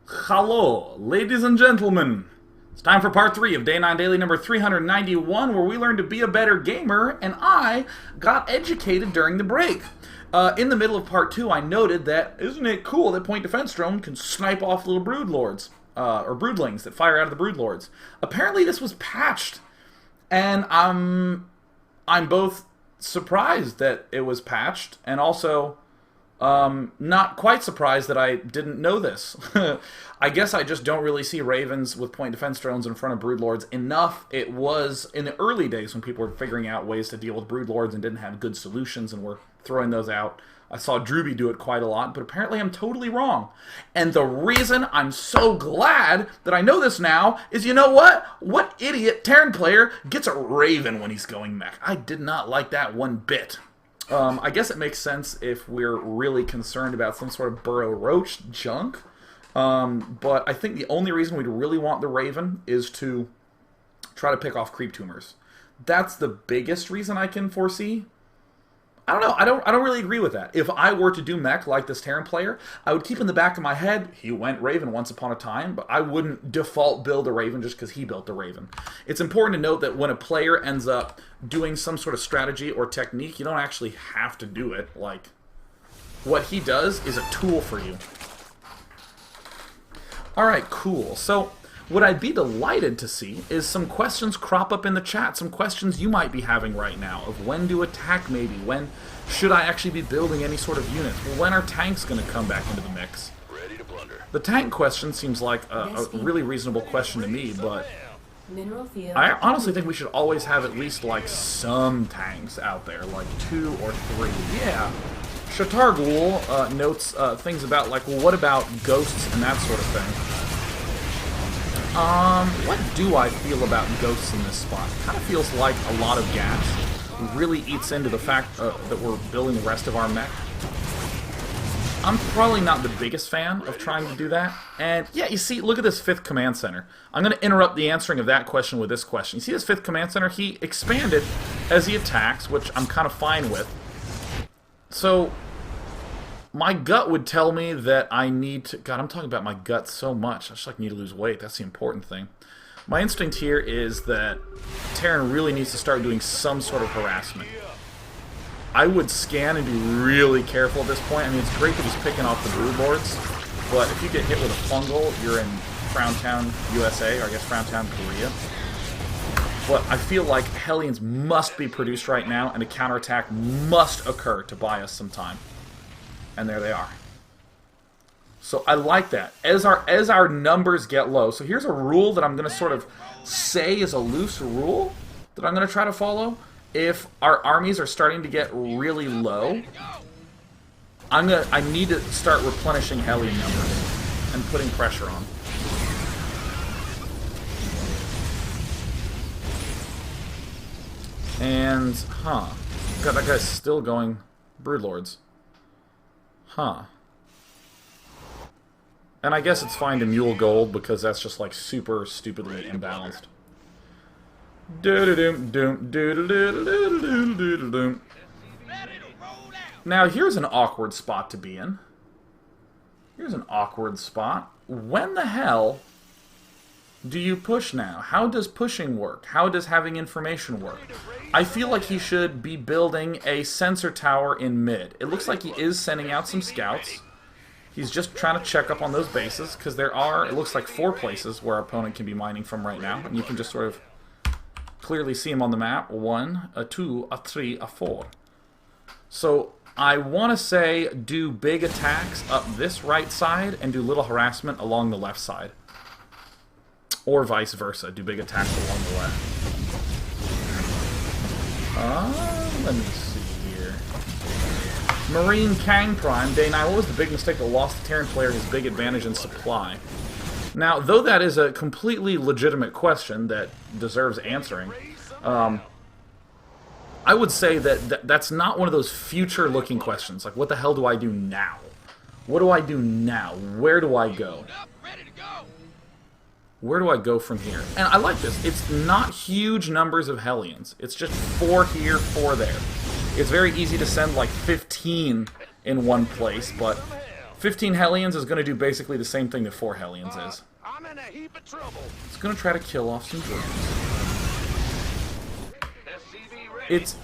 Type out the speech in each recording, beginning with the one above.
Hello, ladies and gentlemen. It's time for part 3 of Day 9 Daily number 391, where we learn to be a better gamer, and I got educated during the break. In the middle of part 2, I noted that, isn't it cool that Point Defense Drone can snipe off little broodlords, or broodlings that fire out of the broodlords. Apparently this was patched, and I'm both surprised that it was patched, and also not quite surprised that I didn't know this. I guess I just don't really see Ravens with point defense drones in front of broodlords enough. It was in the early days when people were figuring out ways to deal with broodlords and didn't have good solutions and were throwing those out. I saw Drewby do it quite a lot, but apparently I'm totally wrong. And the reason I'm so glad that I know this now is, you know what? What idiot Terran player gets a Raven when he's going mech? I did not like that one bit. I guess it makes sense if we're really concerned about some sort of burrow roach junk. But I think the only reason we'd really want the Raven is to try to pick off creep tumors. That's the biggest reason I can foresee. I don't know. I don't really agree with that. If I were to do mech like this Terran player, I would keep in the back of my head, he went Raven once upon a time, but I wouldn't default build a Raven just because he built the Raven. It's important to note that when a player ends up doing some sort of strategy or technique, you don't actually have to do it. Like, what he does is a tool for you. Alright, cool. So, what I'd be delighted to see is some questions crop up in the chat, some questions you might be having right now, of when to attack maybe, when should I actually be building any sort of unit, when are tanks going to come back into the mix? Ready to blunder. The tank question seems like a really reasonable question to me, but I honestly think we should always have at least like some tanks out there, like 2 or 3. Yeah. Shatargul notes things about like, well, what about ghosts and that sort of thing? What do I feel about ghosts in this spot? It kind of feels like a lot of gas really eats into the fact that we're building the rest of our mech. I'm probably not the biggest fan of trying to do that. And yeah, you see, look at this 5th command center. I'm going to interrupt the answering of that question with this question. You see this 5th command center? He expanded as he attacks, which I'm kind of fine with. So my gut would tell me that I need to... God, I'm talking about my gut so much. I just like need to lose weight. That's the important thing. My instinct here is that Terran really needs to start doing some sort of harassment. I would scan and be really careful at this point. I mean, it's great that he's picking off the broodlords, but if you get hit with a fungal, you're in Frowntown, USA, or I guess Frowntown, Korea. But I feel like Hellions must be produced right now, and a counterattack must occur to buy us some time. And there they are. So I like that. As our numbers get low, so here's a rule that I'm going to sort of say is a loose rule that I'm going to try to follow. If our armies are starting to get really low, I need to start replenishing Hellion numbers and putting pressure on. And, God, that guy's still going broodlords. Huh. And I guess it's fine to mule gold because that's just like super stupidly imbalanced. Now here's an awkward spot to be in. Here's an awkward spot. When the hell do you push now? How does pushing work? How does having information work? I feel like he should be building a sensor tower in mid. It looks like he is sending out some scouts. He's just trying to check up on those bases, because there are, it looks like 4 places where our opponent can be mining from right now, and you can just sort of clearly see him on the map. 1, a 2, a 3, a 4. So I want to say do big attacks up this right side and do little harassment along the left side. Or vice versa, do big attacks along the left. Let me see here. Marine Kang Prime, Day 9, what was the big mistake that lost the Terran player his big advantage in supply? Now, though that is a completely legitimate question that deserves answering, I would say that that's not one of those future-looking questions. Like, what the hell do I do now? What do I do now? Where do I go? Where do I go from here? And I like this. It's not huge numbers of Hellions. It's just 4 here, 4 there. It's very easy to send like 15 in one place, but 15 Hellions is going to do basically the same thing that 4 Hellions is. I'm in a heap of trouble. It's going to try to kill off some drones.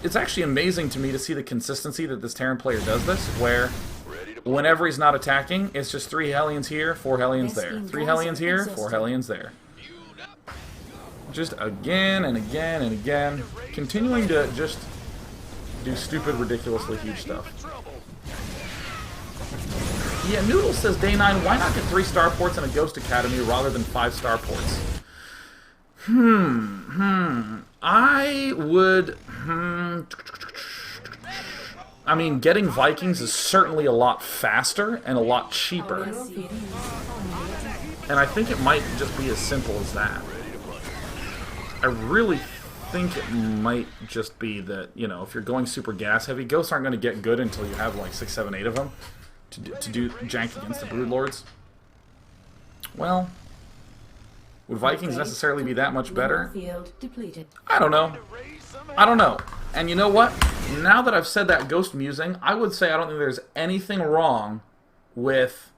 It's actually amazing to me to see the consistency that this Terran player does this, where whenever he's not attacking, it's just 3 Hellions here, 4 Hellions there. 3 Hellions here, 4 Hellions there. Just again and again and again, continuing to just do stupid, ridiculously huge stuff. Yeah, Noodle says, Day 9, why not get 3 starports and a Ghost Academy rather than 5 starports? I would... I mean, getting Vikings is certainly a lot faster and a lot cheaper. And I think it might just be as simple as that. I really think it might just be that, you know, if you're going super gas heavy, Ghosts aren't going to get good until you have like 6, 7, 8 of them to do jank against the Broodlords. Well, would Vikings necessarily be that much better? I don't know. I don't know. And you know what? Now that I've said that Ghost musing, I would say I don't think there's anything wrong with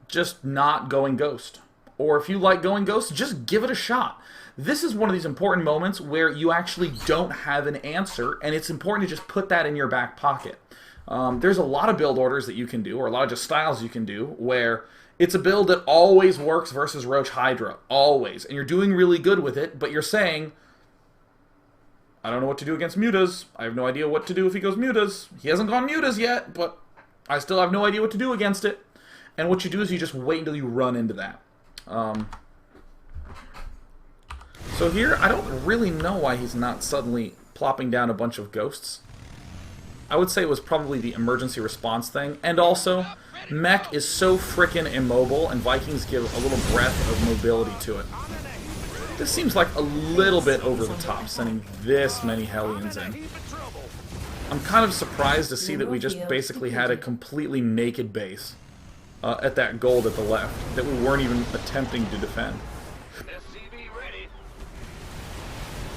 just not going Ghost. Or if you like going Ghost, just give it a shot. This is one of these important moments where you actually don't have an answer, and it's important to just put that in your back pocket. There's a lot of build orders that you can do, or a lot of just styles you can do, where it's a build that always works versus Roach Hydra. Always. And you're doing really good with it, but you're saying, I don't know what to do against Mutas. I have no idea what to do if he goes Mutas. He hasn't gone Mutas yet, but I still have no idea what to do against it. And what you do is you just wait until you run into that. So here, I don't really know why he's not suddenly plopping down a bunch of Ghosts. I would say it was probably the emergency response thing. And also, Mech is so frickin' immobile, and Vikings give a little breath of mobility to it. This seems like a little bit over the top, sending this many Hellions in. I'm kind of surprised to see that we just basically had a completely naked base at that gold at the left, that we weren't even attempting to defend.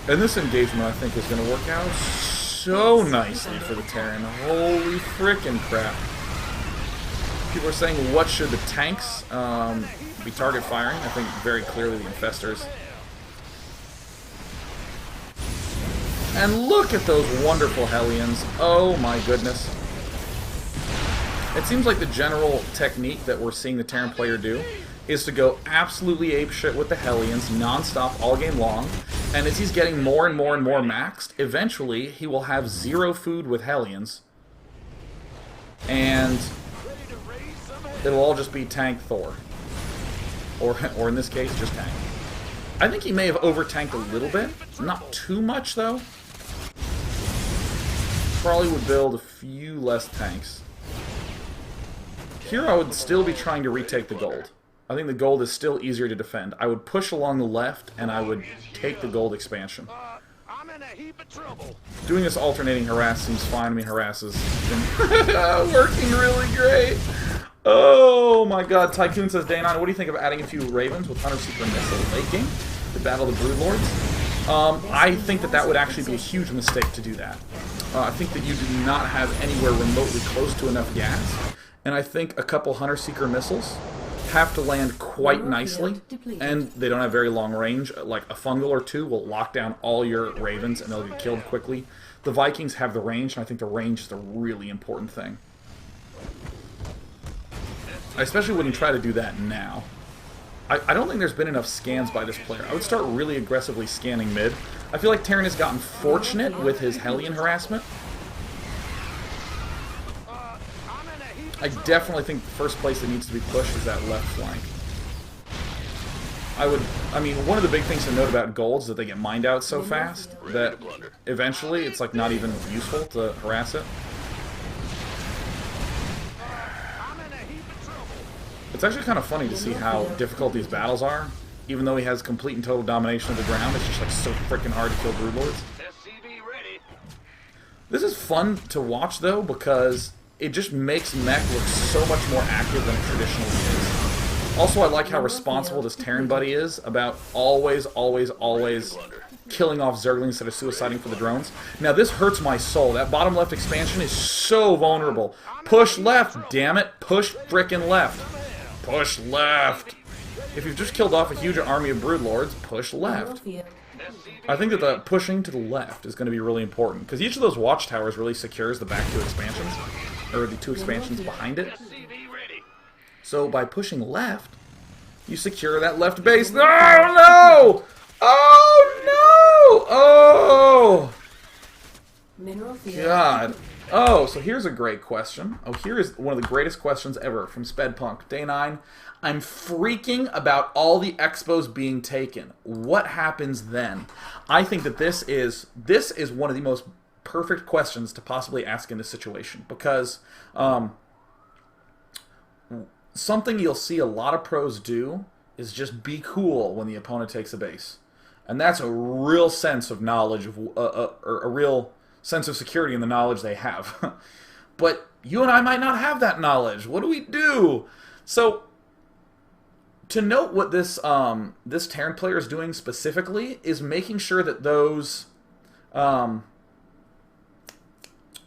And this engagement, I think, is going to work out so nicely for the Terran. Holy frickin' crap. People are saying, what should the tanks be target firing? I think very clearly the Infestors. And look at those wonderful Hellions. Oh my goodness. It seems like the general technique that we're seeing the Terran player do is to go absolutely apeshit with the Hellions non-stop all game long, and as he's getting more and more and more maxed, eventually he will have 0 food with Hellions, and it'll all just be tank Thor. Or in this case, just tank. I think he may have over-tanked a little bit, not too much though. Probably would build a few less tanks. Here I would still be trying to retake the gold. I think the gold is still easier to defend. I would push along the left, and I would take the gold expansion. I'm in a heap of trouble. Doing this alternating harass seems fine. I mean, harass has been working really great. Oh my god. Tycoon says, Day 9, what do you think of adding a few Ravens with Hunter Seeker Missile late game to battle the Broodlords? I think that that would actually be a huge mistake to do that. I think that you do not have anywhere remotely close to enough gas, and I think a couple Hunter Seeker Missiles have to land quite nicely, and they don't have very long range. Like a fungal or 2 will lock down all your Ravens and they'll get killed quickly. The Vikings have the range, and I think the range is a really important thing. I especially wouldn't try to do that now. I don't think there's been enough scans by this player. I would start really aggressively scanning mid. I feel like Terran has gotten fortunate with his Hellion harassment. I definitely think the first place that needs to be pushed is that left flank. I mean, one of the big things to note about golds is that they get mined out so fast that eventually it's like not even useful to harass it. It's actually kind of funny to see how difficult these battles are. Even though he has complete and total domination of the ground, it's just like so freaking hard to kill Broodlords. This is fun to watch though, because it just makes Mech look so much more active than it traditionally is. Also, I like how responsible this Terran buddy is about always killing off Zergling instead of suiciding for the drones. Now this hurts my soul. That bottom left expansion is so vulnerable. Push left, damn it. Push frickin' left. Push left. If you've just killed off a huge army of Broodlords, push left. I think that the pushing to the left is going to be really important, because each of those watchtowers really secures the back two expansions, or the two expansions behind it. So by pushing left, you secure that left base. No, no! Oh, no! Oh! God. Oh, so here's a great question. Oh, here is one of the greatest questions ever from Spedpunk. Day 9. I'm freaking about all the expos being taken. What happens then? I think that this is one of the most perfect questions to possibly ask in this situation, because something you'll see a lot of pros do is just be cool when the opponent takes a base. And that's a real sense of knowledge, or a real sense of security in the knowledge they have. But you and I might not have that knowledge. What do we do? So, to note what this Terran player is doing specifically is making sure that those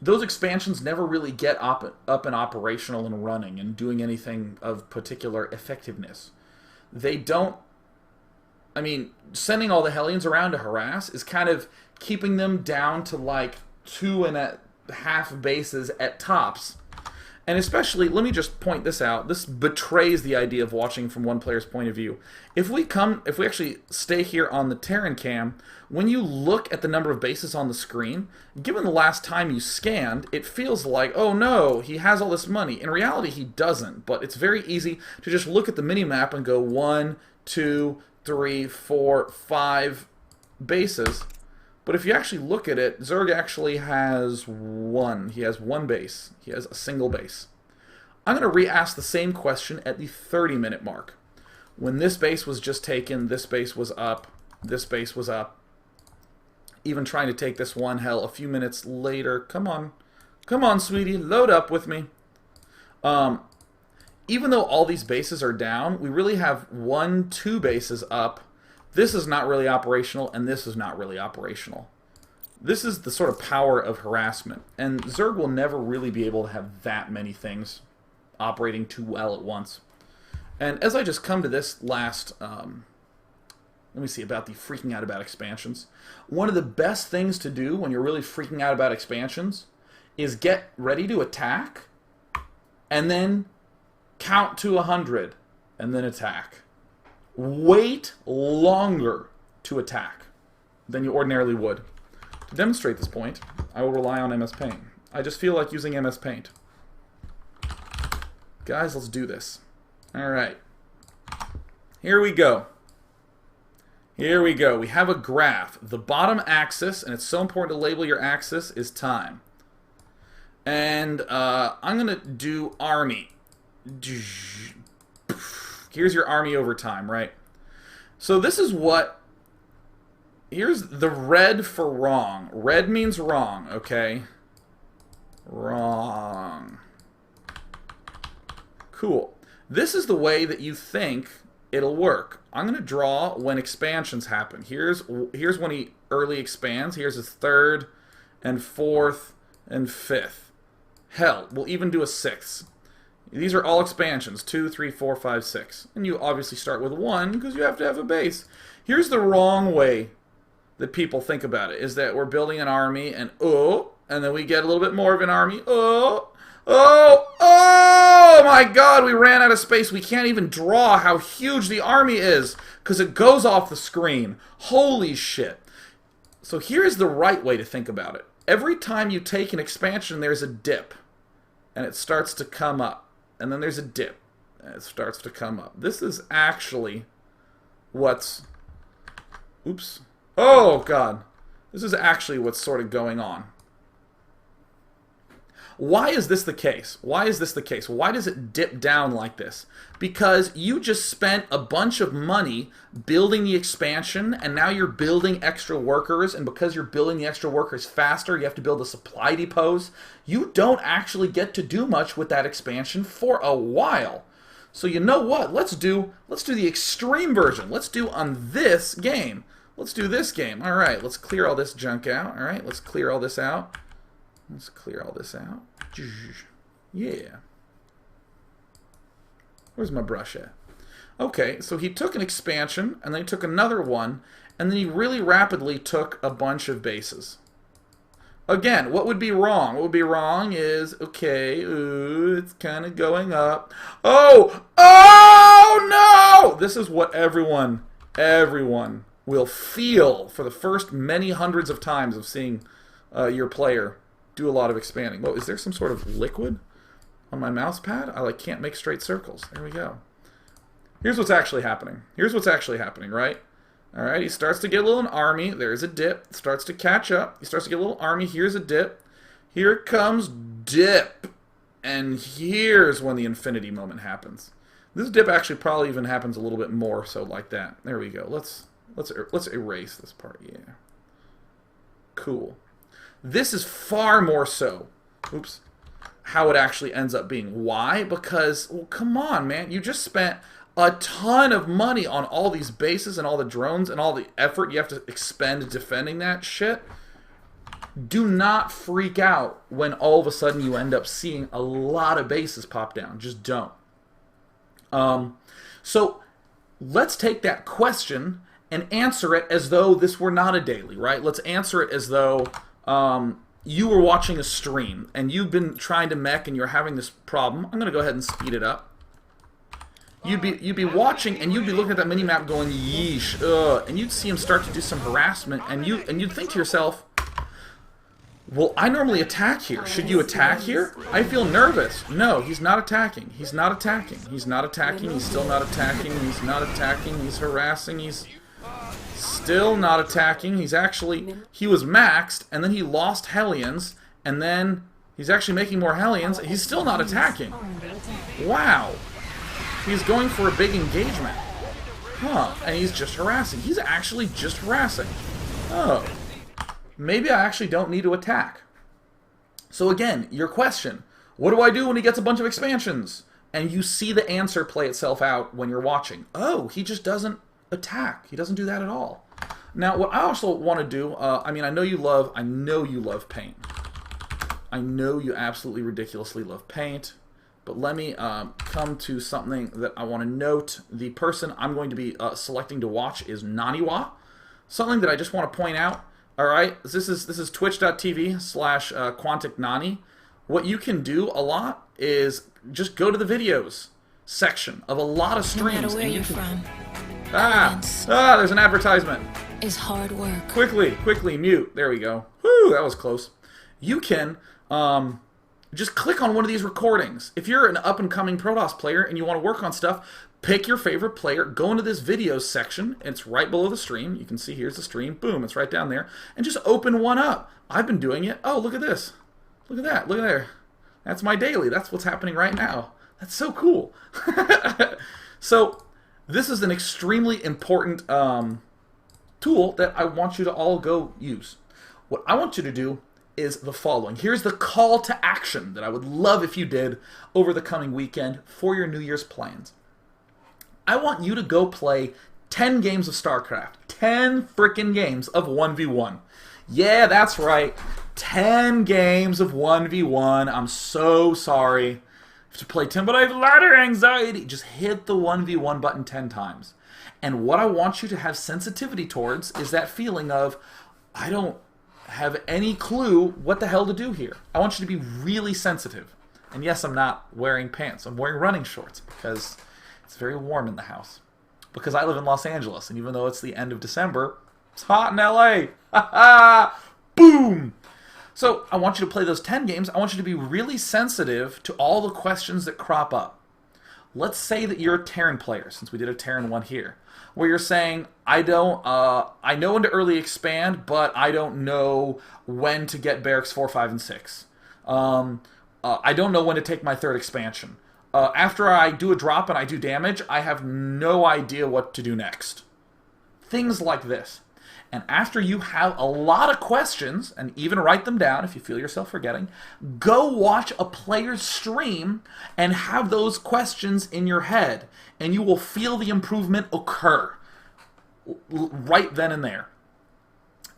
expansions never really get up and operational and running and doing anything of particular effectiveness. They don't... I mean, sending all the Hellions around to harass is kind of keeping them down to like 2.5 bases at tops. And especially, let me just point this out. This betrays the idea of watching from one player's point of view. If we actually stay here on the Terran cam, when you look at the number of bases on the screen, given the last time you scanned, it feels like, oh no, he has all this money. In reality, he doesn't. But it's very easy to just look at the minimap and go 1, 2, 3, 4, 5 bases. But if you actually look at it, Zerg actually has one. He has one base. He has a single base. I'm going to re-ask the same question at the 30-minute mark. When this base was just taken, this base was up, this base was up. Even trying to take this one, hell, a few minutes later. Come on. Come on, sweetie. Load up with me. Even though all these bases are down, we really have 1, 2 bases up. This is not really operational, and this is not really operational. This is the sort of power of harassment, and Zerg will never really be able to have that many things operating too well at once. And as I just come to this last, let me see, about the freaking out about expansions. One of the best things to do when you're really freaking out about expansions is get ready to attack, and then count to 100, and then attack. Wait longer to attack than you ordinarily would. To demonstrate this point, I will rely on MS Paint. I just feel like using MS Paint. Guys, let's do this. Alright. Here we go. Here we go. We have a graph. The bottom axis, and it's so important to label your axis, is time. And I'm going to do army. Here's your army over time, right? So this is what... Here's the red for wrong. Red means wrong, okay? Wrong. Cool. This is the way that you think it'll work. I'm going to draw when expansions happen. Here's when he early expands. Here's his 3rd and 4th and 5th. Hell, we'll even do a 6th. These are all expansions, 2, 3, 4, 5, 6. And you obviously start with 1 because you have to have a base. Here's the wrong way that people think about it, is that we're building an army and then we get a little bit more of an army. Oh my god, we ran out of space. We can't even draw how huge the army is because it goes off the screen. Holy shit. So here's the right way to think about it. Every time you take an expansion, there's a dip. And it starts to come up. And then there's a dip, and it starts to come up. This is actually what's... Oops. Oh, God. This is actually what's sort of going on. Why is this the case? Why is this the case? Why does it dip down like this? Because you just spent a bunch of money building the expansion, and now you're building extra workers, and because you're building the extra workers faster, you have to build the supply depots. You don't actually get to do much with that expansion for a while. So you know what? Let's do the extreme version. Let's do on this game. let's do this game. All right, let's clear all this junk out. All right, let's clear all this out. Let's clear all this out. Yeah. Where's my brush at? Okay, so he took an expansion, and then he took another one, and then he really rapidly took a bunch of bases. Again, what would be wrong? What would be wrong is, okay, ooh, it's kind of going up. Oh! Oh, no! This is what everyone will feel for the first many hundreds of times of seeing your player do a lot of expanding. Whoa, is there some sort of liquid on my mouse pad? I can't make straight circles. There we go. Here's what's actually happening. Here's what's actually happening, right? All right, he starts to get a little army. There's a dip. Starts to catch up. He starts to get a little army. Here's a dip. Here comes dip. And here's when the infinity moment happens. This dip actually probably even happens a little bit more so like that. There we go. Let's erase this part. Yeah. Cool. This is far more so. Oops. How it actually ends up being. Why? Because, well, come on, man. You just spent a ton of money on all these bases and all the drones and all the effort you have to expend defending that shit. Do not freak out when all of a sudden you end up seeing a lot of bases pop down. Just don't. So let's take that question and answer it as though this were not a daily, right? Let's answer it as though you were watching a stream and you've been trying to mech and you're having this problem. I'm going to go ahead and speed it up. You'd be watching and you'd be looking at that mini map going yeesh, and you'd see him start to do some harassment and you'd think to yourself, well, I normally attack here. Should you attack here? I feel nervous. No, he's not attacking. He's not attacking. He's not attacking. He's still not attacking. He's not attacking. He's harassing. He's still not attacking. He was maxed and then he lost Hellions and then he's actually making more Hellions. He's still not attacking. Wow. He's going for a big engagement. Huh. And he's just harassing. He's actually just harassing. Oh. Maybe I actually don't need to attack. So again, your question. What do I do when he gets a bunch of expansions? And you see the answer play itself out when you're watching. Oh, he just doesn't attack. He doesn't do that at all. Now, what I also want to do, I know you love paint. I know you absolutely ridiculously love paint. But let me come to something that I want to note. The person I'm going to be selecting to watch is Naniwa. Something that I just want to point out. All right, this is twitch.tv/QuanticNani. What you can do a lot is just go to the videos section of a lot of streams. No matter where you're from. There's an advertisement. It's hard work. Quickly mute. There we go. Whew, that was close. You can just click on one of these recordings. If you're an up-and-coming Protoss player and you want to work on stuff, pick your favorite player, go into this videos section. It's right below the stream. You can see here's the stream. Boom, it's right down there. And just open one up. I've been doing it. Oh, look at this. Look at that. Look at there. That's my daily. That's what's happening right now. That's so cool. So this is an extremely important tool that I want you to all go use. What I want you to do is the following. Here's the call to action that I would love if you did over the coming weekend for your New Year's plans. I want you to go play 10 games of StarCraft. 10 frickin' games of 1v1. Yeah, that's right. 10 games of 1v1. I'm so sorry to play 10, but I have ladder anxiety. Just hit the 1v1 button 10 times. And what I want you to have sensitivity towards is that feeling of, I don't have any clue what the hell to do here. I want you to be really sensitive. And yes, I'm not wearing pants. I'm wearing running shorts because it's very warm in the house. Because I live in Los Angeles, and even though it's the end of December, it's hot in LA. Boom! So I want you to play those 10 games. I want you to be really sensitive to all the questions that crop up. Let's say that you're a Terran player, since we did a Terran one here, where you're saying, I know when to early expand, but I don't know when to get barracks 4, 5, and 6. I don't know when to take my third expansion. After I do a drop and I do damage, I have no idea what to do next. Things like this. And after you have a lot of questions, and even write them down if you feel yourself forgetting, go watch a player's stream and have those questions in your head. And you will feel the improvement occur right then and there.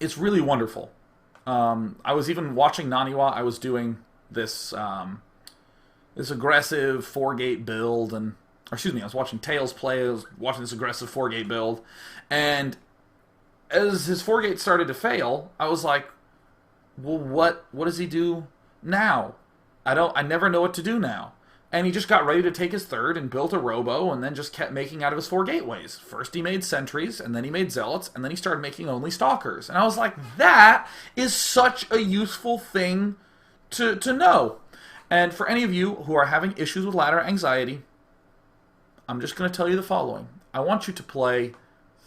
it's really wonderful. I was even watching Naniwa. I was doing this this aggressive 4-gate build, and or excuse me, I was watching Tails play. I was watching this aggressive 4-gate build, and as his 4-gate started to fail, I was like, well, what does he do now? I never know what to do now. And he just got ready to take his third and built a robo, and then just kept making out of his 4 gateways. First he made sentries, and then he made zealots, and then he started making only stalkers. And I was like, that is such a useful thing to know. And for any of you who are having issues with ladder anxiety, I'm just going to tell you the following. I want you to play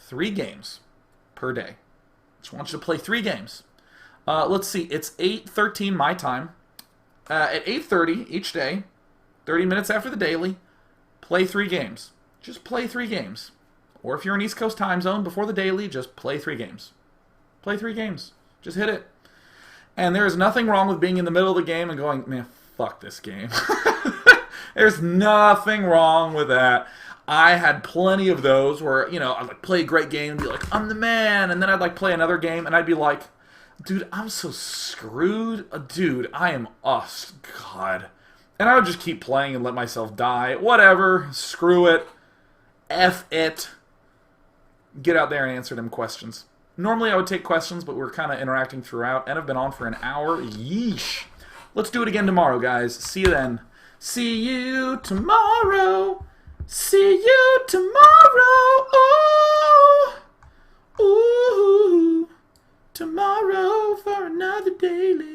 3 games per day. Just want you to play 3 games. Let's see, it's 8:13 my time. At 8:30 each day, 30 minutes after the daily, play 3 games. Just play 3 games. Or if you're in East Coast time zone, before the daily, just play 3 games. Play 3 games. Just hit it. And there is nothing wrong with being in the middle of the game and going, man, fuck this game. There's nothing wrong with that. I had plenty of those where, you know, I'd like play a great game and be like, I'm the man. And then I'd like play another game and I'd be like, dude, I'm so screwed. Dude, I am, oh, God. And I would just keep playing and let myself die. Whatever. Screw it. F it. Get out there and answer them questions. Normally I would take questions, but we're kind of interacting throughout, and I've been on for an hour. Yeesh. Let's do it again tomorrow, guys. See you then. See you tomorrow. See you tomorrow. Oh. Ooh. Tomorrow for another daily.